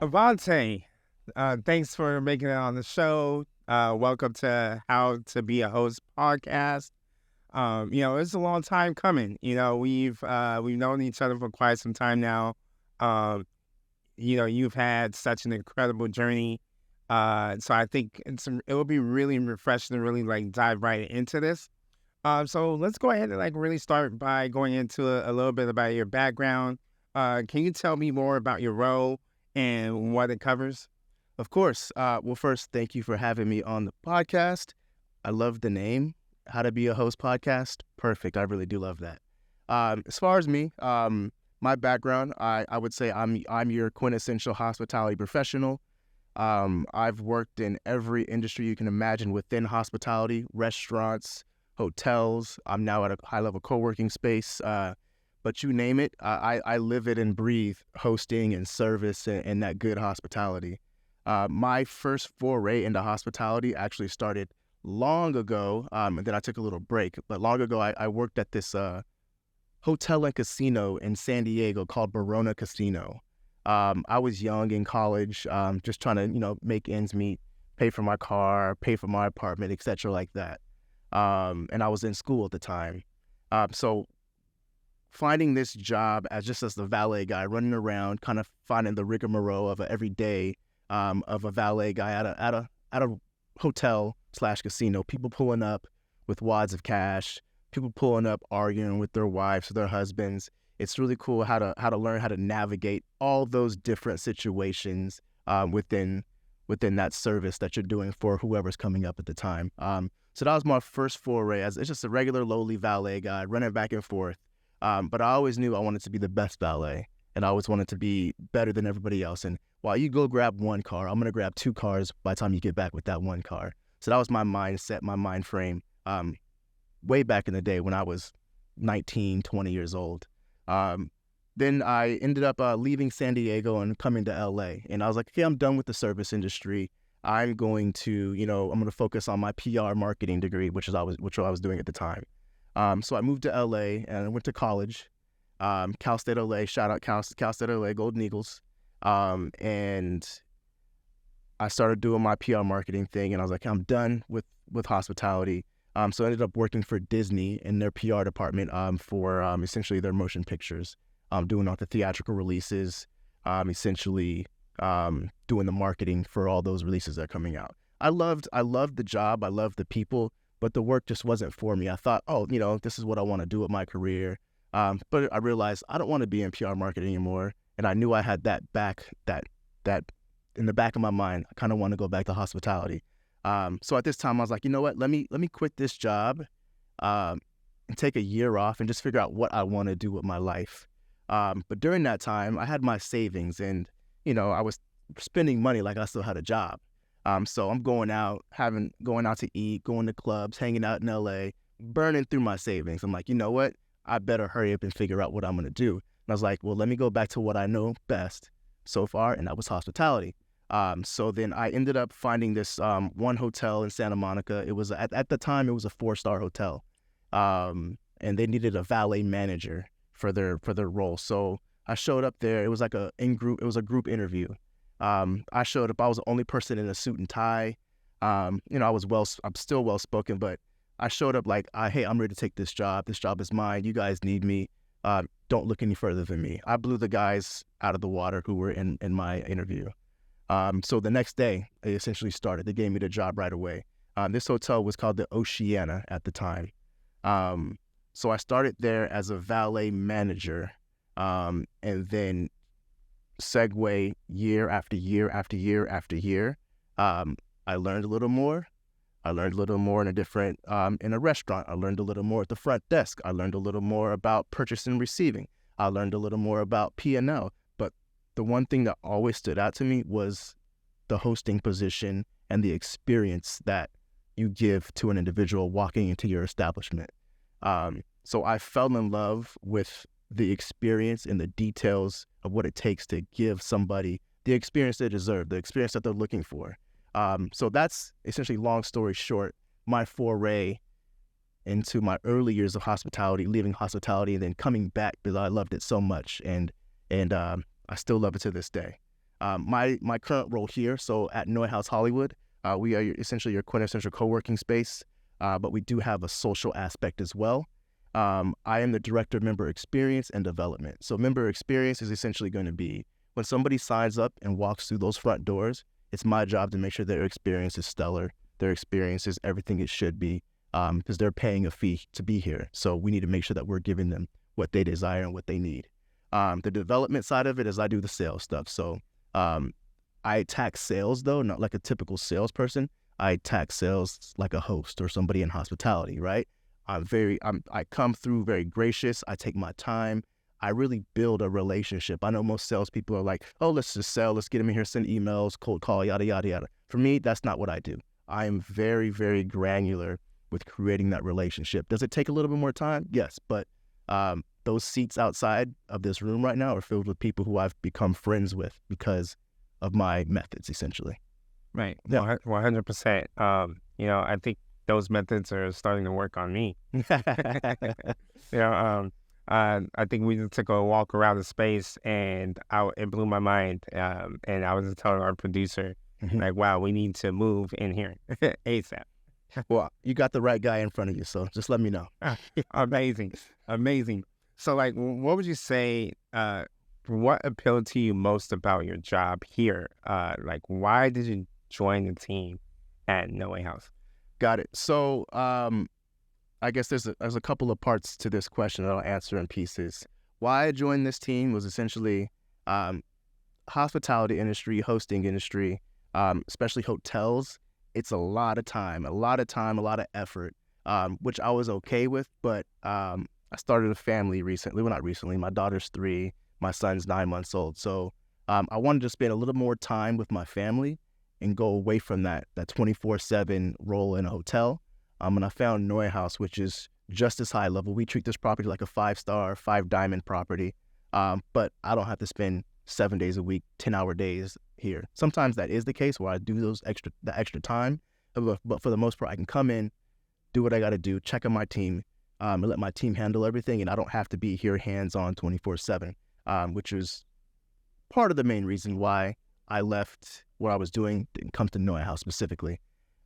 Avante, thanks for making it on the show. Welcome to How to Be a Host podcast. It's a long time coming. We've known each other for quite some time now. Um, you've had such an incredible journey. So I think it will be really refreshing to really like dive right into this. So let's go ahead and like really start by going into a little bit about your background. Can you tell me more about your role and what it covers? Of course. Well, first, thank you for having me on the podcast. I love the name, How to Be a Host podcast. Perfect. I really do love that. As far as me, my background, I would say I'm your quintessential hospitality professional. I've worked in every industry you can imagine within hospitality, restaurants, hotels. I'm now at a high-level co-working space. But you name it, I live it and breathe hosting and service and that good hospitality. My first foray into hospitality actually started long ago, and then I took a little break. But long ago, I worked at this hotel and casino in San Diego called Barona Casino. I was young in college, just trying to, make ends meet, pay for my car, pay for my apartment, etc., like that. And I was in school at the time. So finding this job as the valet guy, running around, kind of finding the rigmarole of every day of a valet guy at a hotel / casino, people pulling up with wads of cash, people pulling up arguing with their wives or their husbands. It's really cool how to learn how to navigate all those different situations within that service that you're doing for whoever's coming up at the time. So that was my first foray as it's just a regular lowly valet guy running back and forth. But I always knew I wanted to be the best valet, and I always wanted to be better than everybody else. And while you go grab one car, I'm going to grab two cars by the time you get back with that one car. So that was my mindset, my mind frame, way back in the day when I was 19, 20 years old. Then I ended up leaving San Diego and coming to LA. And I was like, okay, I'm done with the service industry. I'm going to, I'm going to focus on my PR marketing degree, which I was doing at the time. So I moved to LA and I went to college, Cal State LA, shout out Cal State LA, Golden Eagles. And I started doing my PR marketing thing and I was like, I'm done with hospitality. So I ended up working for Disney in their PR department for essentially their motion pictures, doing all the theatrical releases, essentially doing the marketing for all those releases that are coming out. I loved the job. I loved the people. But the work just wasn't for me. I thought, this is what I want to do with my career. But I realized I don't want to be in PR marketing anymore. And I knew I had that in the back of my mind. I kind of want to go back to hospitality. So at this time, I was like, you know what? Let me quit this job and take a year off and just figure out what I want to do with my life. But during that time, I had my savings and, I was spending money like I still had a job. So I'm going out to eat, going to clubs, hanging out in LA, burning through my savings. I'm like, you know what? I better hurry up and figure out what I'm going to do. And I was like, well, let me go back to what I know best so far, and that was hospitality. So then I ended up finding this one hotel in Santa Monica. It was at the time it was a 4-star hotel, and they needed a valet manager for their role. So I showed up there. It was like a group interview. I showed up. I was the only person in a suit and tie. I'm still well spoken, but I showed up like, hey, I'm ready to take this job. This job is mine. You guys need me. Don't look any further than me. I blew the guys out of the water who were in my interview. So the next day, they essentially started. They gave me the job right away. This hotel was called the Oceana at the time. So I started there as a valet manager, and then segue year after year after year after year. I learned a little more. I learned a little more in a restaurant. I learned a little more at the front desk. I learned a little more about purchasing and receiving. I learned a little more about P&L. But the one thing that always stood out to me was the hosting position and the experience that you give to an individual walking into your establishment. So I fell in love with the experience and the details of what it takes to give somebody the experience they deserve, the experience that they're looking for. So that's essentially, long story short, my foray into my early years of hospitality, leaving hospitality and then coming back because I loved it so much. And I still love it to this day. My current role here, so at NeueHouse Hollywood, we are essentially your quintessential co-working space, but we do have a social aspect as well. I am the director of member experience and development. So member experience is essentially going to be when somebody signs up and walks through those front doors, it's my job to make sure their experience is stellar, their experience is everything it should be, because they're paying a fee to be here. So we need to make sure that we're giving them what they desire and what they need. The development side of it is I do the sales stuff. So I attack sales, though, not like a typical salesperson. I attack sales like a host or somebody in hospitality, right? I come through very gracious. I take my time. I really build a relationship. I know most salespeople are like, oh, let's just sell. Let's get them in here, send emails, cold call, yada, yada, yada. For me, that's not what I do. I am very, very granular with creating that relationship. Does it take a little bit more time? Yes, but those seats outside of this room right now are filled with people who I've become friends with because of my methods, essentially. Right. Yeah. 100%. I think those methods are starting to work on me. I think we just took a walk around the space and it blew my mind. And I was just telling our producer, like, wow, we need to move in here ASAP. Well, you got the right guy in front of you, so just let me know. Amazing. So, like, what would you say, what appealed to you most about your job here? Like, why did you join the team at NeueHouse? Got it. So, I guess there's a couple of parts to this question that I'll answer in pieces. Why I joined this team was essentially hospitality industry, hosting industry, especially hotels. It's a lot of time, a lot of effort, which I was okay with. But I started a family recently. Well, not recently. My daughter's 3. My son's 9 months old. So I wanted to spend a little more time with my family and go away from that 24/7 role in a hotel. And I found NeueHouse, which is just as high level. We treat this property like a 5-star, 5-diamond property. But I don't have to spend 7 days a week, 10-hour days here. Sometimes that is the case where I do the extra time. But for the most part, I can come in, do what I got to do, check on my team, and let my team handle everything. And I don't have to be here hands-on 24/7, which is part of the main reason why I left what I was doing and come to NeueHouse specifically.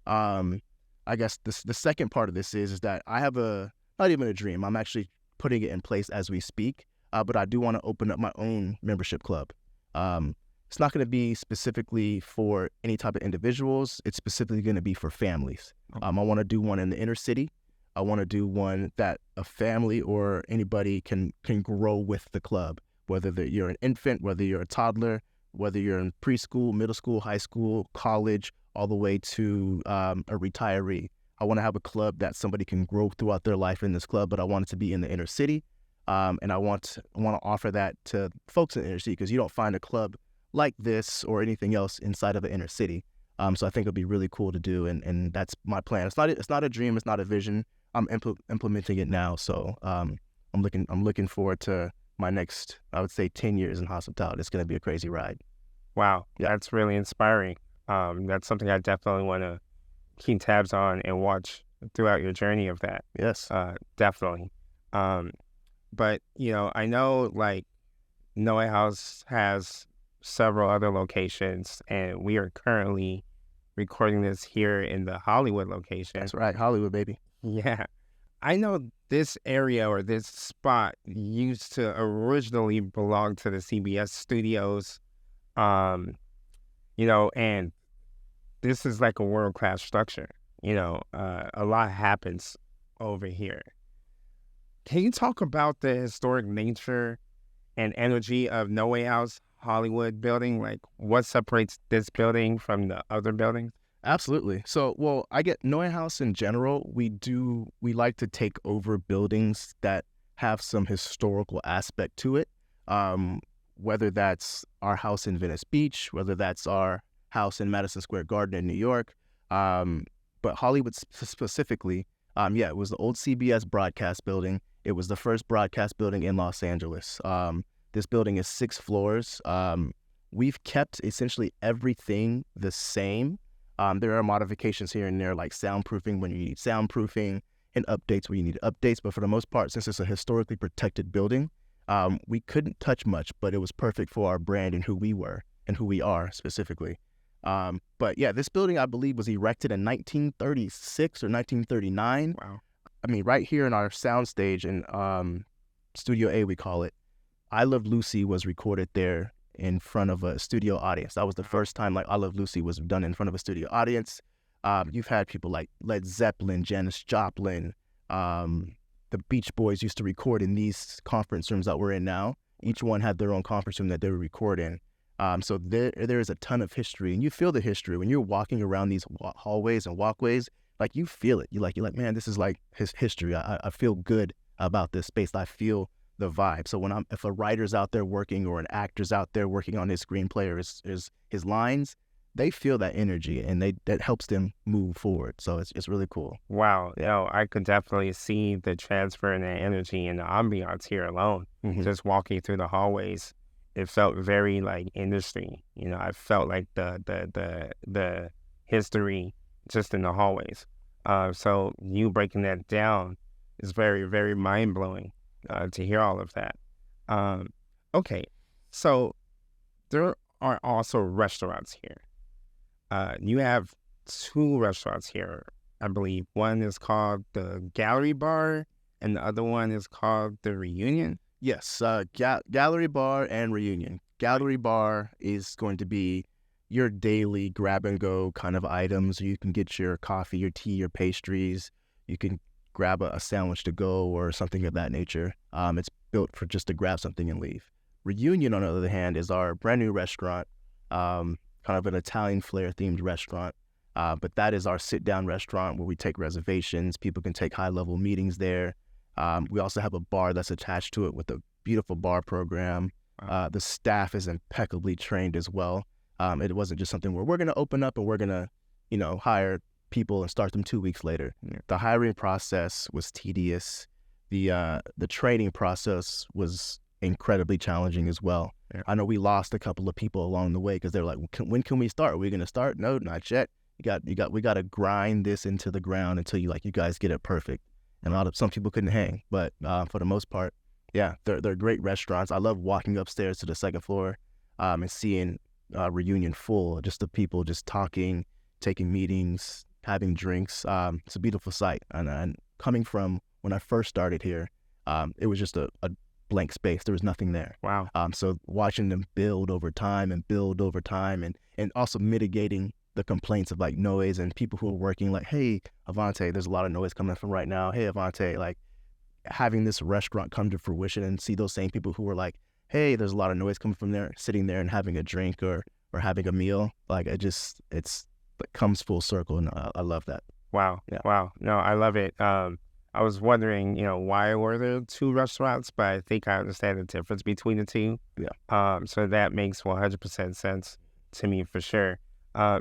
I guess the second part of this is that I have not even a dream. I'm actually putting it in place as we speak, but I do want to open up my own membership club. It's not going to be specifically for any type of individuals. It's specifically going to be for families. I want to do one in the inner city. I want to do one that a family or anybody can grow with the club, whether you're an infant, whether you're a toddler, whether you're in preschool, middle school, high school, college, all the way to a retiree. I want to have a club that somebody can grow throughout their life in this club, but I want it to be in the inner city. And I want to offer that to folks in the inner city because you don't find a club like this or anything else inside of the inner city. So I think it'll be really cool to do, and that's my plan. It's not a dream, it's not a vision. I'm implementing it now, so I'm looking forward to my next, I would say, 10 years in hospitality. It's going to be a crazy ride. Wow, yeah. That's really inspiring. That's something I definitely want to keep tabs on and watch throughout your journey of that. Yes, definitely. But I know like NeueHouse has several other locations, and we are currently recording this here in the Hollywood location. That's right, Hollywood, baby. Yeah. I know this area or this spot used to originally belong to the CBS studios, and this is like a world-class structure. A lot happens over here. Can you talk about the historic nature and energy of NeueHouse Hollywood building? Like, what separates this building from the other buildings? Absolutely. So, I get NeueHouse in general. We like to take over buildings that have some historical aspect to it. Whether that's our house in Venice Beach, whether that's our house in Madison Square Garden in New York. But Hollywood specifically, it was the old CBS broadcast building. It was the first broadcast building in Los Angeles. This building is 6 floors. We've kept essentially everything the same. There are modifications here and there, like soundproofing when you need soundproofing and updates where you need updates. But for the most part, since it's a historically protected building, we couldn't touch much, but it was perfect for our brand and who we were and who we are specifically. But yeah, this building, I believe, was erected in 1936 or 1939. Wow. I mean, right here in our soundstage in Studio A, we call it, I Love Lucy was recorded there in front of a studio audience. That was the first time like I Love Lucy was done in front of a studio audience. You've had people like Led Zeppelin, Janis Joplin, the Beach Boys used to record in these conference rooms that we're in now. Each one had their own conference room that they would record in. So there is a ton of history, and you feel the history when you're walking around these hallways and walkways. Like you feel it. You're like, man, this is like his history. I feel good about this space. I feel the vibe. So if a writer's out there working or an actor's out there working on his screenplay or his lines, they feel that energy, and that helps them move forward. So it's really cool. Wow. I could definitely see the transfer and the energy and the ambiance here alone. Mm-hmm. Just walking through the hallways, it felt very like industry. I felt like the history just in the hallways. So you breaking that down is very, very mind blowing to hear all of that. Okay, so there are also restaurants here. You have 2 restaurants here, I believe. One is called the Gallery Bar, and the other one is called the Reunion. Yes, Gallery Bar and Reunion. Gallery Bar is going to be your daily grab-and-go kind of items. You can get your coffee, your tea, your pastries. You can grab a sandwich to go or something of that nature. It's built for just to grab something and leave. Reunion, on the other hand, is our brand new restaurant, kind of an Italian flair-themed restaurant. But that is our sit-down restaurant where we take reservations. People can take high-level meetings there. We also have a bar that's attached to it with a beautiful bar program. The staff is impeccably trained as well. It wasn't just something where we're going to open up and we're going to, hire people and start them 2 weeks later. Yeah. The hiring process was tedious. The training process was incredibly challenging as well. Yeah. I know we lost a couple of people along the way because they're like, when can we start? Are we going to start? No, not yet. We got to grind this into the ground until you guys get it perfect. And some people couldn't hang, but for the most part, yeah, they're great restaurants. I love walking upstairs to the second floor and seeing Reunion full, just the people just talking, taking meetings, having drinks. It's a beautiful sight. And coming from when I first started here, it was just a blank space. There was nothing there. Wow. So watching them build over time and also mitigating the complaints of like noise and people who are working like, hey, Avante, there's a lot of noise coming from right now. Hey, Avante, like having this restaurant come to fruition and see those same people who were like, hey, there's a lot of noise coming from there, sitting there and having a drink or having a meal. Like it comes full circle, and I love that. Wow. Yeah. Wow. No, I love it. I was wondering, why were there 2 restaurants, but I think I understand the difference between the 2. Yeah. So that makes 100% sense to me for sure.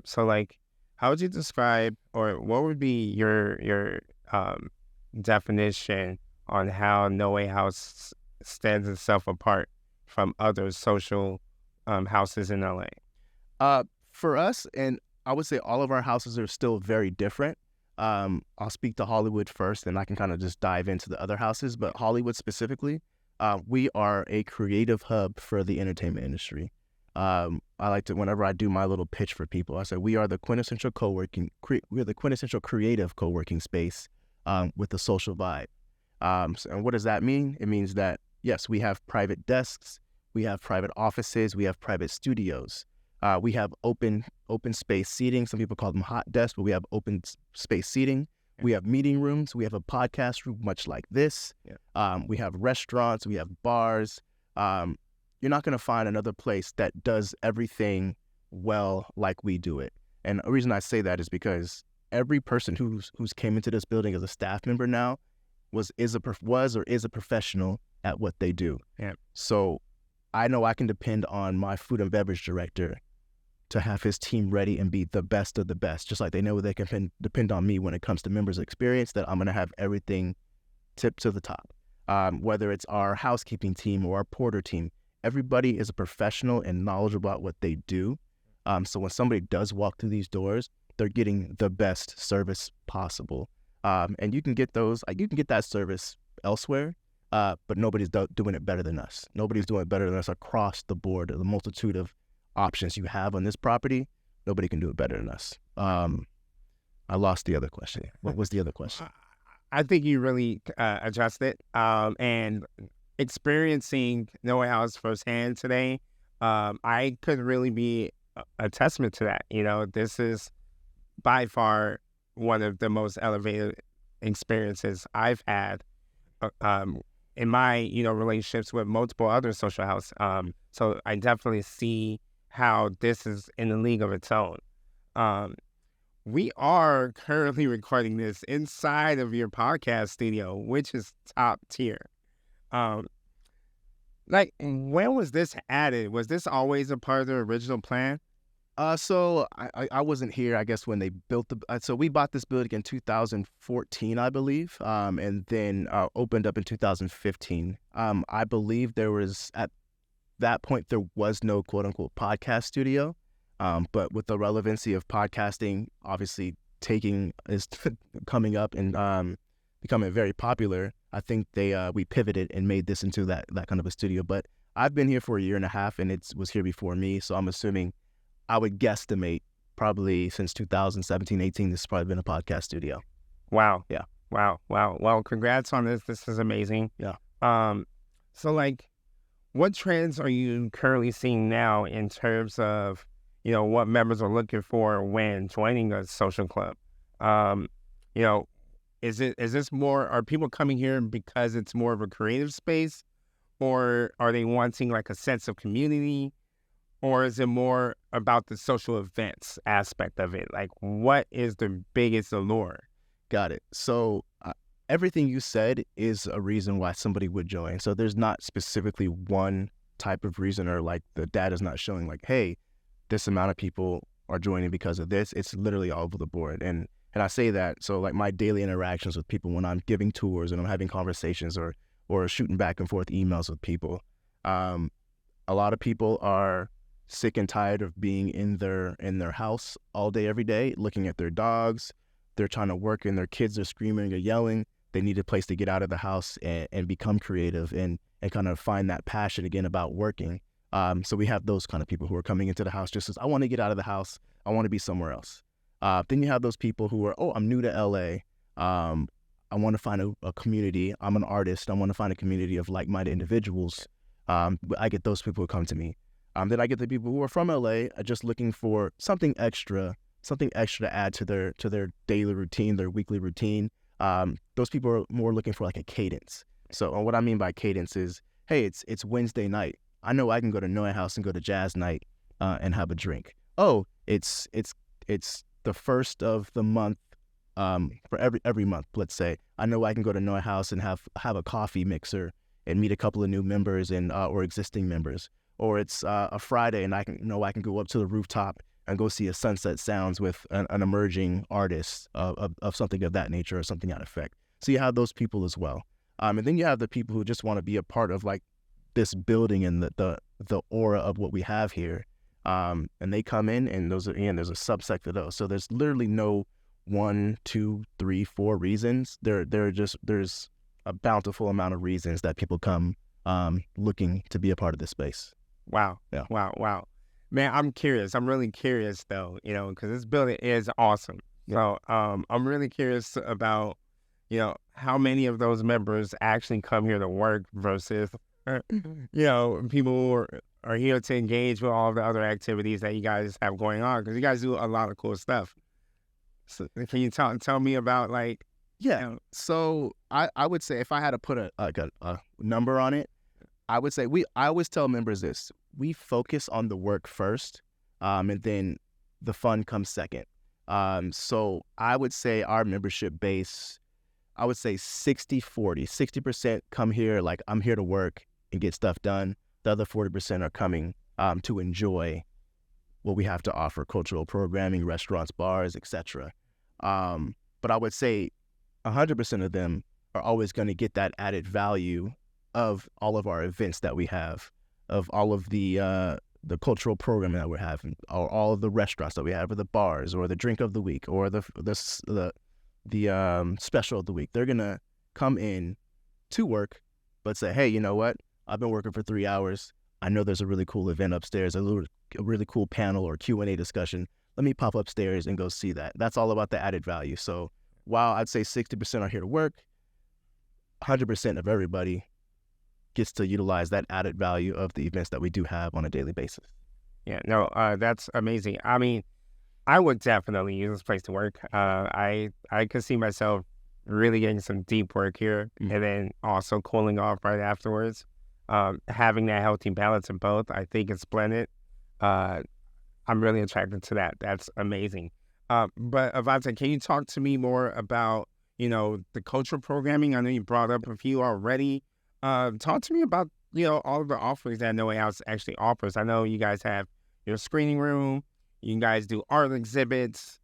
So like, how would you describe, or what would be your definition on how NeueHouse stands itself apart from other social houses in LA? For us, and I would say all of our houses are still very different. I'll speak to Hollywood first, and I can kind of just dive into the other houses. But Hollywood specifically, we are a creative hub for the entertainment industry. I like to, whenever I do my little pitch for people, I say we are the quintessential we're the quintessential creative co-working space with a social vibe. And what does that mean? It means that, yes, we have private desks, we have private offices, we have private studios. We have open space seating. Some people call them hot desks, but we have open space seating. Yeah. We have meeting rooms. We have a podcast room, much like this. Yeah. We have restaurants. We have bars. You're not going to find another place that does everything well like we do it. And the reason I say that is because every person who's came into this building as a staff member now was or is a professional at what they do. Yeah. So I know I can depend on my food and beverage director to have his team ready and be the best of the best, just like they know they can depend on me when it comes to members' experience, that I'm going to have everything tip to the top. Whether it's our housekeeping team or our porter team, everybody is a professional and knowledgeable about what they do. So when somebody does walk through these doors, they're getting the best service possible. And you can get that service elsewhere, but nobody's doing it better than us. Nobody's doing it better than us across the board. The multitude of options you have on this property, nobody can do it better than us. I lost the other question. What was the other question? I think you really addressed it. And experiencing NeueHouse firsthand today, I could really be a testament to that. You know, this is by far one of the most elevated experiences I've had in my, relationships with multiple other social house. So I definitely see how this is in a league of its own. We are currently recording this inside of your podcast studio, which is top tier. Like, when was this added? Was this always a part of the original plan? So I wasn't here, I guess, when they built so we bought this building in 2014, I believe, and then opened up in 2015. I believe at that point, there was no quote unquote podcast studio. But with the relevancy of podcasting, obviously is coming up and becoming very popular, I think we pivoted and made this into that kind of a studio. But I've been here for a year and a half, and it was here before me, so I'm assuming I would guesstimate probably since 2017, 18, this has probably been a podcast studio. Wow. Yeah. Wow. Well, congrats on this. This is amazing. Yeah. So like, what trends are you currently seeing now in terms of, what members are looking for when joining a social club? Is this more, are people coming here because it's more of a creative space, or are they wanting like a sense of community, or is it more about the social events aspect of it? Like, what is the biggest allure? Got it. So everything you said is a reason why somebody would join. So there's not specifically one type of reason, or like the data's not showing like, hey, this amount of people are joining because of this. It's literally all over the board. And I say that, so like my daily interactions with people when I'm giving tours and I'm having conversations or shooting back and forth emails with people, a lot of people are sick and tired of being in their house all day, every day, looking at their dogs. They're trying to work and their kids are screaming or yelling. They need a place to get out of the house and become creative and kind of find that passion again about working. So we have those kind of people who are coming into the house just as, I want to get out of the house. I want to be somewhere else. Then you have those people who are, I'm new to LA. I want to find a community. I'm an artist. I want to find a community of like-minded individuals. I get those people who come to me. Then I get the people who are from LA just looking for something extra to add to their daily routine, their weekly routine. Those people are more looking for like a cadence. So what I mean by cadence is, hey, it's Wednesday night. I know I can go to NeueHouse and go to jazz night and have a drink. Oh, it's the first of the month for every month. Let's say I know I can go to NeueHouse and have a coffee mixer and meet a couple of new members and or existing members. Or it's a Friday and I can go up to the rooftop and go see a Sunset Sounds with an emerging artist of something of that nature or something that effect. So you have those people as well. And then you have the people who just want to be a part of like this building and the aura of what we have here. And they come in, and there's a subsect of those. So there's literally no 1, 2, 3, 4 reasons. There's a bountiful amount of reasons that people come looking to be a part of this space. Wow. Yeah. Wow. Man, I'm curious. I'm really curious though, because this building is awesome. So I'm really curious about, how many of those members actually come here to work versus, people who are here to engage with all the other activities that you guys have going on, because you guys do a lot of cool stuff. So can you tell me about like? Yeah. So I would say if I had to put a number on it, I would say I always tell members this: we focus on the work first, and then the fun comes second. So I would say our membership base, I would say 60-40. 60% come here like I'm here to work and get stuff done. The other 40% are coming to enjoy what we have to offer: cultural programming, restaurants, bars, etc. But I would say 100% of them are always going to get that added value of all of our events that we have, of all of the cultural programming that we're having, or all of the restaurants that we have, or the bars, or the drink of the week, or the special of the week. They're gonna come in to work, but say, hey, you know what? I've been working for 3 hours. I know there's a really cool event upstairs, a really cool panel or Q&A discussion. Let me pop upstairs and go see that. That's all about the added value. So while I'd say 60% are here to work, 100% of everybody gets to utilize that added value of the events that we do have on a daily basis. Yeah, no, that's amazing. I mean, I would definitely use this place to work. I could see myself really getting some deep work here, and then also cooling off right afterwards. Having that healthy balance of both, I think it's splendid. I'm really attracted to that. That's amazing. But Avante, can you talk to me more about, the cultural programming? I know you brought up a few already. Talk to me about, all of the offerings that NeueHouse actually offers. I know you guys have your screening room. You guys do art exhibits.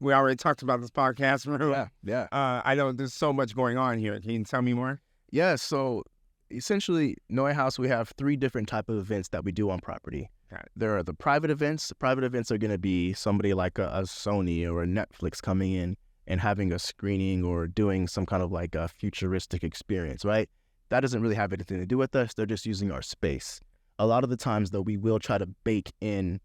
We already talked about this podcast room. Yeah. I know there's so much going on here. Can you tell me more? Yeah, so essentially, NeueHouse, we have 3 different type of events that we do on property. There are the private events. The private events are going to be somebody like a Sony or a Netflix coming in and having a screening or doing some kind of like a futuristic experience, right? That doesn't really have anything to do with us. They're just using our space. A lot of the times, though, we will try to bake in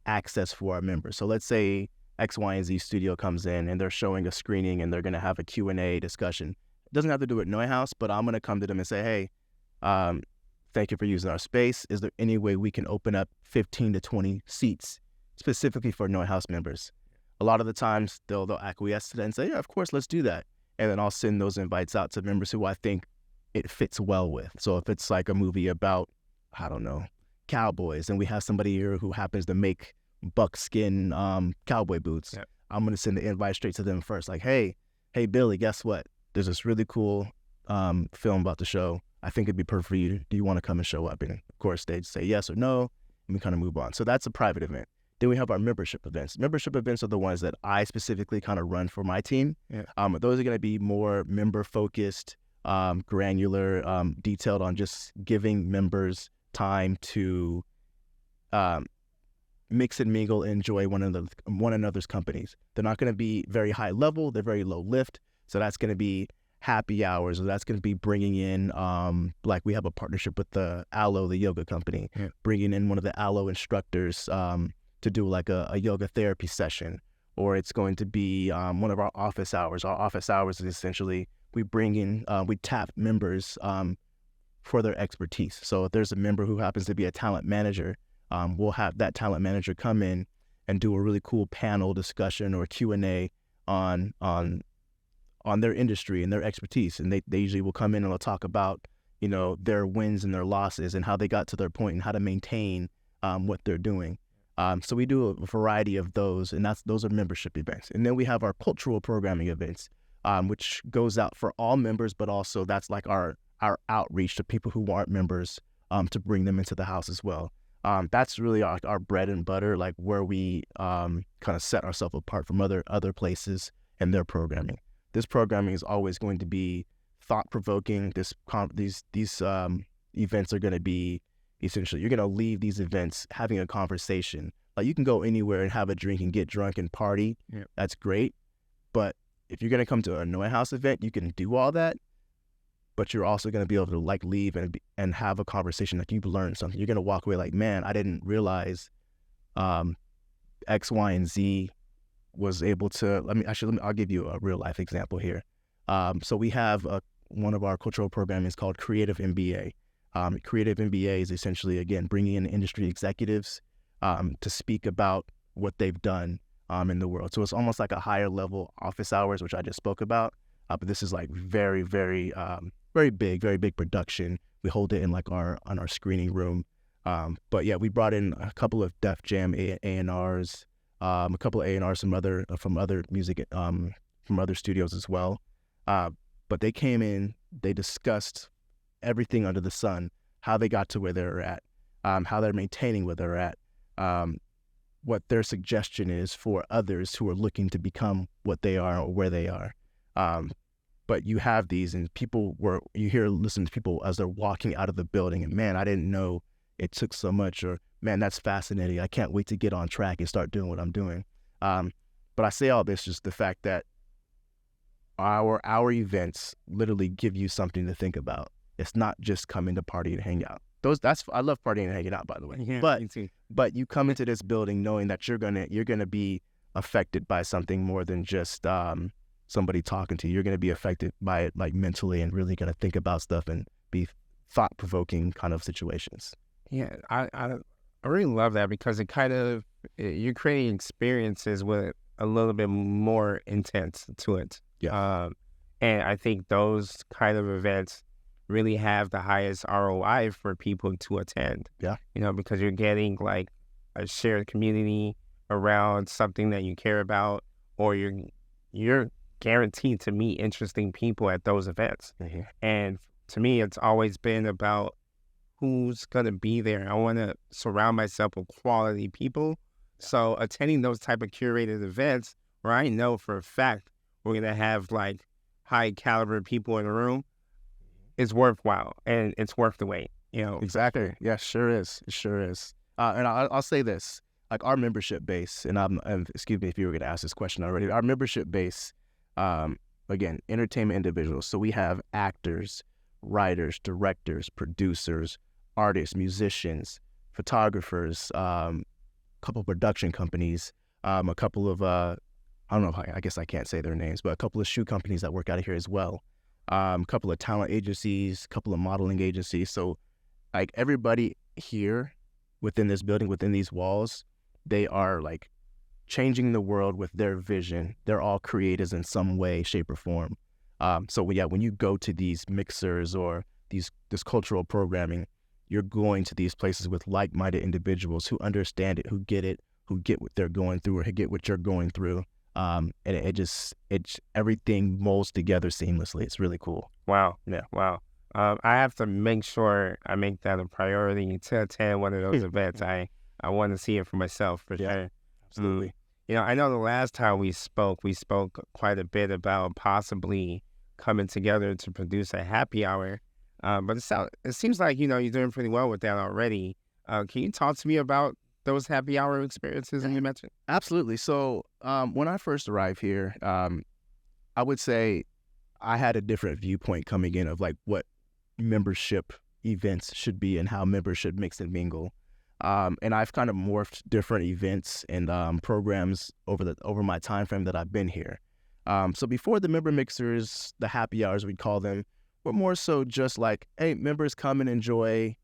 access for our members. So let's say X, Y, and Z studio comes in and they're showing a screening and they're going to have a Q&A discussion. It doesn't have to do with NeueHouse, but I'm going to come to them and say, hey, thank you for using our space. Is there any way we can open up 15 to 20 seats specifically for NeueHouse members? A lot of the times they'll acquiesce to that and say, yeah, of course, let's do that. And then I'll send those invites out to members who I think it fits well with. So if it's like a movie about, I don't know, cowboys, and we have somebody here who happens to make buckskin cowboy boots, I'm going to send the invite straight to them first. Like, hey, Billy, guess what? There's this really cool film about the show. I think it'd be perfect for you. Do you want to come and show up? And of course, they'd say yes or no, and we kind of move on. So that's a private event. Then we have our membership events. Membership events are the ones that I specifically kind of run for my team. Those are going to be more member-focused, granular, detailed on just giving members time to mix and mingle and enjoy one another's companies. They're not going to be very high level. They're very low lift. So that's going to be happy hours, or that's going to be bringing in, like we have a partnership with the Aloe, the yoga company, bringing in one of the Aloe instructors to do like a yoga therapy session, or it's going to be one of our office hours. Our office hours is essentially we bring in, we tap members for their expertise. So if there's a member who happens to be a talent manager, we'll have that talent manager come in and do a really cool panel discussion or Q&A on their industry and their expertise. And they usually will come in and they'll talk about, their wins and their losses and how they got to their point and how to maintain what they're doing. So we do a variety of those, and those are membership events. And then we have our cultural programming events, which goes out for all members, but also that's like our outreach to people who aren't members, to bring them into the house as well. That's really our bread and butter, like where we kind of set ourselves apart from other places and their programming. This programming is always going to be thought-provoking. These events are going to be essentially, you're going to leave these events having a conversation. Like you can go anywhere and have a drink and get drunk and party. That's great. But if you're going to come to a NeueHouse event, you can do all that, but you're also going to be able to like leave and have a conversation. Like you've learned something. You're going to walk away like, man, I didn't realize X, Y, and Z was able to, I'll give you a real life example here. So we have one of our cultural programming is called Creative MBA. Creative MBA is essentially, again, bringing in industry executives to speak about what they've done in the world. So it's almost like a higher level office hours, which I just spoke about. But this is like very, very, very big production. We hold it in like on our screening room. But yeah, we brought in a couple of Def Jam A&Rs, a couple of A&Rs from other music, from other studios as well. But they came in, they discussed everything under the sun, how they got to where they're at, how they're maintaining where they're at, what their suggestion is for others who are looking to become what they are or where they are. But you have these, and listen to people as they're walking out of the building, and man, I didn't know it took so much, or man, that's fascinating. I can't wait to get on track and start doing what I'm doing. But I say all this just the fact that our events literally give you something to think about. It's not just coming to party and hang out. I love partying and hanging out, by the way. Yeah, But me too. but you come into this building knowing that you're gonna be affected by something more than just somebody talking to you. You're gonna be affected by it like mentally and really gonna think about stuff and be thought-provoking kind of situations. Yeah, I really love that because it kind of you're creating experiences with a little bit more intense to it. Yeah. And I think those kind of events really have the highest ROI for people to attend. Yeah. Because you're getting like a shared community around something that you care about, or you're guaranteed to meet interesting people at those events. Mm-hmm. And to me, it's always been about who's going to be there. I want to surround myself with quality people. So attending those type of curated events where I know for a fact we're going to have like high caliber people in the room is worthwhile, and it's worth the wait. Exactly. Yeah, sure is. It sure is. And I'll say this, like our membership base, and excuse me if you were going to ask this question already, our membership base, again, entertainment individuals. So we have actors, writers, directors, producers, artists, musicians, photographers, couple of production companies, a couple of, I don't know, I guess I can't say their names, but a couple of shoe companies that work out of here as well. A couple of talent agencies, a couple of modeling agencies. So like everybody here within this building, within these walls, they are like changing the world with their vision. They're all creators in some way, shape, or form. So when you go to these mixers or this cultural programming, you're going to these places with like-minded individuals who understand it, who get what they're going through or who get what you're going through. And it's everything molds together seamlessly. It's really cool. Wow. Yeah. Wow. I have to make sure I make that a priority to attend one of those events. I want to see it for myself for sure. Absolutely. I know the last time we spoke quite a bit about possibly coming together to produce a happy hour. But it seems like, you're doing pretty well with that already. Can you talk to me about those happy hour experiences that you mentioned? Absolutely. So when I first arrived here, I would say I had a different viewpoint coming in of like what membership events should be and how members should mix and mingle. And I've kind of morphed different events and programs over my time frame that I've been here. So before the member mixers, the happy hours we'd call them, were more so just like, hey, members come and enjoy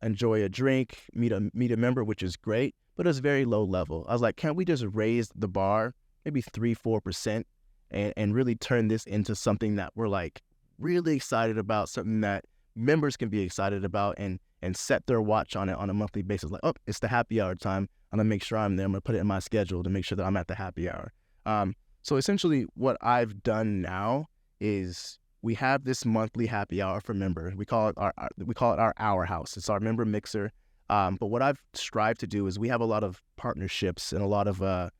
a drink, meet a member, which is great, but it's very low level. I was like, can't we just raise the bar maybe 3-4% and really turn this into something that we're like really excited about, something that members can be excited about and set their watch on it on a monthly basis. Like, oh, it's the happy hour time. I'm gonna make sure I'm there. I'm gonna put it in my schedule to make sure that I'm at the happy hour. So essentially what I've done now is we have this monthly happy hour for members. We call it our hour house. It's our member mixer. But what I've strived to do is we have a lot of partnerships and a lot of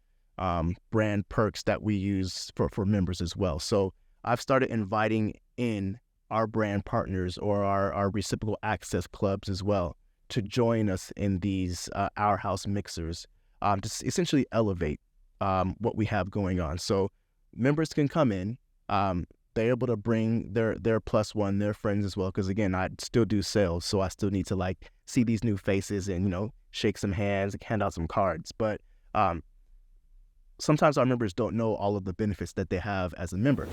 brand perks that we use for members as well. So I've started inviting in our brand partners or our reciprocal access clubs as well to join us in these our house mixers to essentially elevate what we have going on. So members can come in. They're able to bring their plus one, their friends as well. Because again, I still do sales, so I still need to like see these new faces and shake some hands and hand out some cards. But sometimes our members don't know all of the benefits that they have as a member.